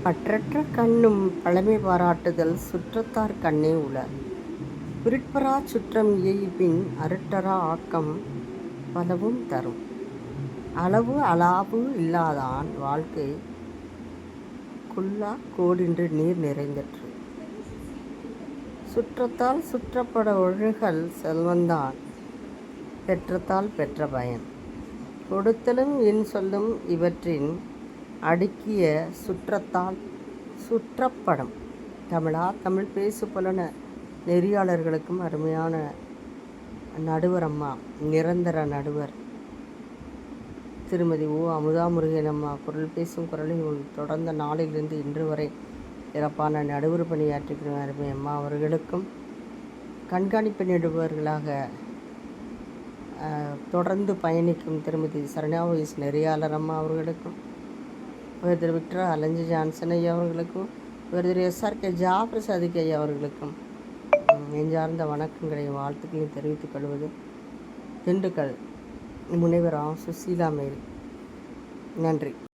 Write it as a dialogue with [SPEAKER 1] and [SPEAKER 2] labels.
[SPEAKER 1] பற்றற்ற கண்ணும் பழமை பாராட்டுதல் சுற்றத்தார் கண்ணே உள. பிறிற்பெறாச் சுற்றம் இயைபின் அருட்டறா ஆக்கம் பலவும் தரும். அளவு அலாவு இல்லாதான் வாழ்க்கை குல்லாக் கோடின்று நீர் நிறைந்தற்று. சுற்றத்தால் சுற்றப்பட ஒழுகல் செல்வந்தான் பெற்றத்தால் பெற்ற பயன். கொடுத்தலும் இன்சொல்லும் இவற்றின் அடுக்கிய சுற்றத்தால் சுற்றப்படும். தமிழா தமிழ் பேசு புலன நெறியாளர்களுக்கும் அருமையான நடுவர் அம்மா, நிரந்தர நடுவர் திருமதி ஓ அமுதாமுருகன் அம்மா குரல் பேசும் குரலில் தொடர்ந்த நாளிலிருந்து இன்று வரை சிறப்பான நடுவர் பணியாற்றுகிற அருமை அம்மா அவர்களுக்கும், கண்காணிப்பு நடுவர்களாக தொடர்ந்து பயணிக்கும் திருமதி சரணாவயஸ் நெறியாளர் அம்மா அவர்களுக்கும், திரு விக்டர் அலஞ்சி ஜான்சன் ஐயா அவர்களுக்கும், திரு SRK ஜாபிரசாதிக் ஐயா அவர்களுக்கும் நெஞ்சார்ந்த வணக்கங்களையும் வாழ்த்துக்களையும் தெரிவித்துக் கொள்வது திண்டுக்கல் முனைவர் சுசீலா மேரி. நன்றி.